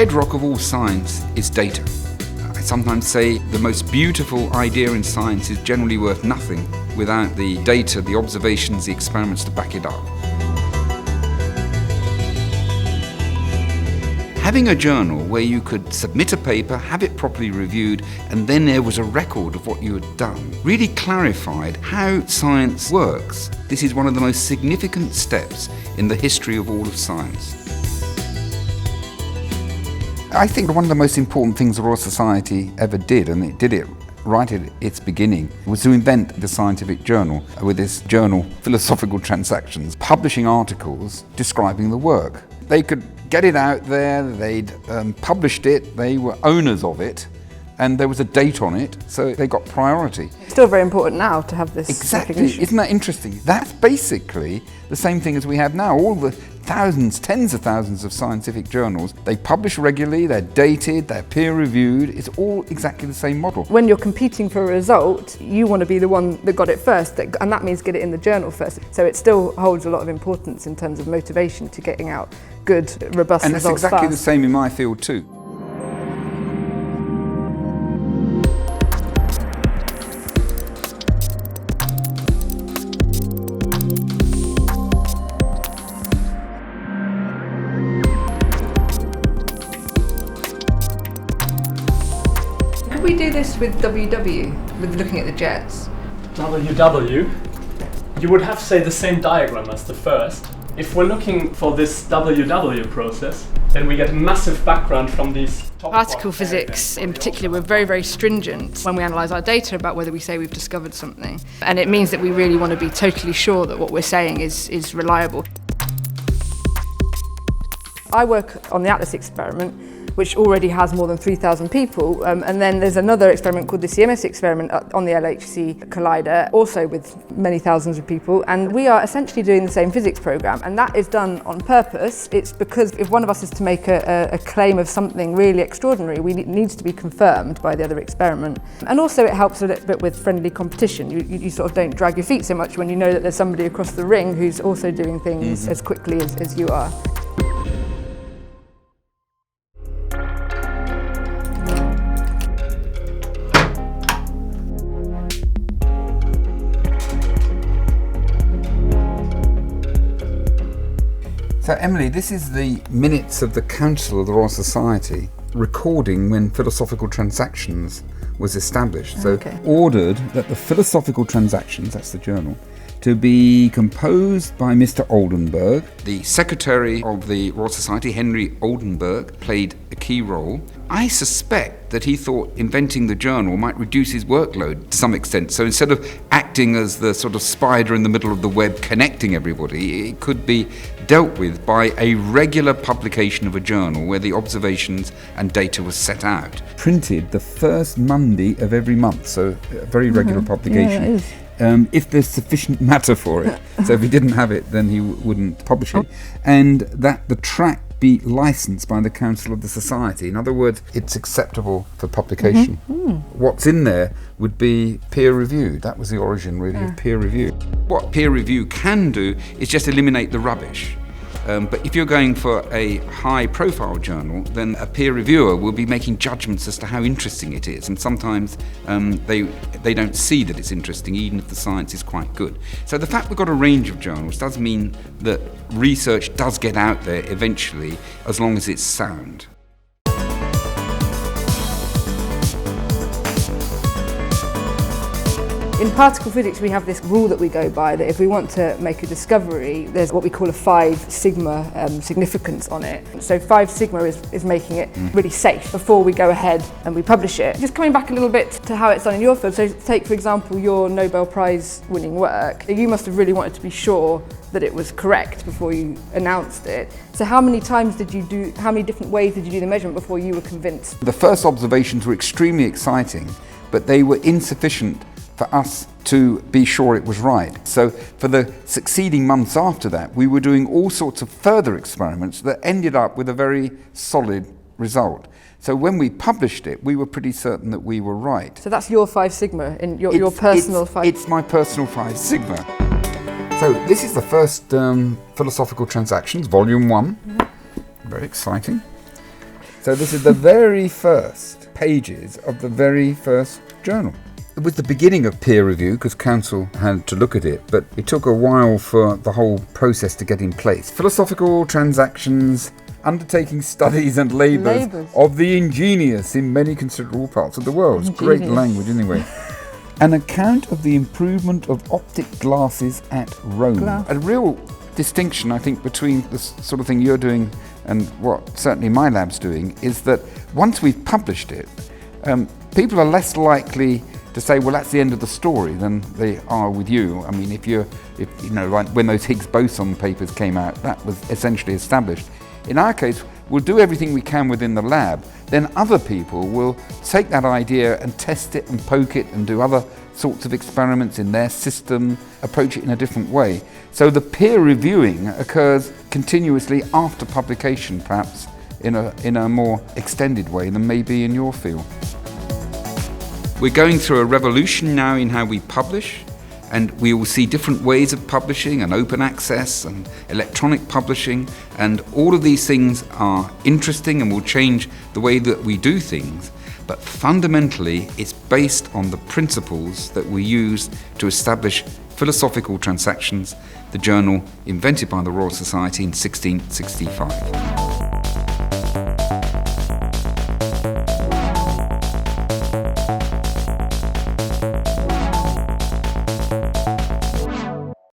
bedrock of all science is data. I sometimes say the most beautiful idea in science is generally worth nothing without the data, the observations, the experiments to back it up. Having a journal where you could submit a paper, have it properly reviewed, and then there was a record of what you had done, really clarified how science works. This is one of the most significant steps in the history of all of science. I think one of the most important things the Royal Society ever did, and it did it right at its beginning, was to invent the scientific journal with this journal, Philosophical Transactions, publishing articles describing the work. They could get it out there, they'd published it, they were owners of it, and there was a date on it, so they got priority. It's still very important now to have this recognition. Isn't that interesting? That's basically the same thing as we have now. All the thousands, tens of thousands of scientific journals, they publish regularly, they're dated, they're peer-reviewed, it's all exactly the same model. When you're competing for a result, you want to be the one that got it first, and that means get it in the journal first. So it still holds a lot of importance in terms of motivation to getting out good, robust results fast. And it's exactly the same in my field too. Could we do this with WW, with looking at the jets? WW, you would have, say, the same diagram as the first. If we're looking for this WW process, then we get a massive background from these Particle physics in particular, we're very, very stringent when we analyse our data about whether we say we've discovered something. And it means that we really want to be totally sure that what we're saying is reliable. I work on the ATLAS experiment, which already has more than 3,000 people. And then there's another experiment called the CMS experiment on the LHC Collider, also with many thousands of people. And we are essentially doing the same physics program, and that is done on purpose. It's because if one of us is to make a claim of something really extraordinary, it needs to be confirmed by the other experiment. And also it helps a little bit with friendly competition. You sort of don't drag your feet so much when you know that there's somebody across the ring who's also doing things as quickly as you are. So Emily, this is the minutes of the Council of the Royal Society recording when Philosophical Transactions was established. So ordered that the Philosophical Transactions, that's the journal, to be composed by Mr. Oldenburg. The Secretary of the Royal Society, Henry Oldenburg, played a key role. I suspect that he thought inventing the journal might reduce his workload to some extent. So instead of acting as the sort of spider in the middle of the web connecting everybody, it could be dealt with by a regular publication of a journal where the observations and data was set out. Printed the first Monday of every month, so a very regular publication. Yeah, it is. If there's sufficient matter for it. So if he didn't have it, then he wouldn't publish it. And that the tract be licensed by the Council of the Society. In other words, it's acceptable for publication. What's in there would be peer reviewed. That was the origin, really, of peer review. What peer review can do is just eliminate the rubbish. But if you're going for a high-profile journal, then a peer reviewer will be making judgments as to how interesting it is, and sometimes they don't see that it's interesting, even if the science is quite good. So the fact we've got a range of journals does mean that research does get out there eventually, as long as it's sound. In particle physics, we have this rule that we go by, that if we want to make a discovery, there's what we call a 5 sigma significance on it. So 5 sigma is making it really safe before we go ahead and we publish it. Just coming back a little bit to how it's done in your field, so take, for example, your Nobel Prize winning work. You must have really wanted to be sure that it was correct before you announced it. So how many different ways did you do the measurement before you were convinced? The first observations were extremely exciting, but they were insufficient for us to be sure it was right. So for the succeeding months after that, we were doing all sorts of further experiments that ended up with a very solid result. So when we published it, we were pretty certain that we were right. So that's your 5 sigma, in your personal 5? It's my personal 5 sigma. So this is the first Philosophical Transactions, Volume 1. Very exciting. So this is the very first pages of the very first journal. It was the beginning of peer review because council had to look at it, but it took a while for the whole process to get in place. Philosophical Transactions, undertaking studies and labours of the ingenious in many considerable parts of the world. It's great language anyway. An account of the improvement of optic glasses at Rome. A real distinction, I think, between the sort of thing you're doing and what certainly my lab's doing is that once we've published it, people are less likely to say, well, that's the end of the story than they are with you. I mean, if you know, like when those Higgs boson papers came out, that was essentially established. In our case, we'll do everything we can within the lab. Then other people will take that idea and test it and poke it and do other sorts of experiments in their system, approach it in a different way. So the peer reviewing occurs continuously after publication, perhaps in a more extended way than maybe in your field. We're going through a revolution now in how we publish, and we will see different ways of publishing and open access and electronic publishing, and all of these things are interesting and will change the way that we do things, but fundamentally it's based on the principles that we use to establish Philosophical Transactions, the journal invented by the Royal Society in 1665.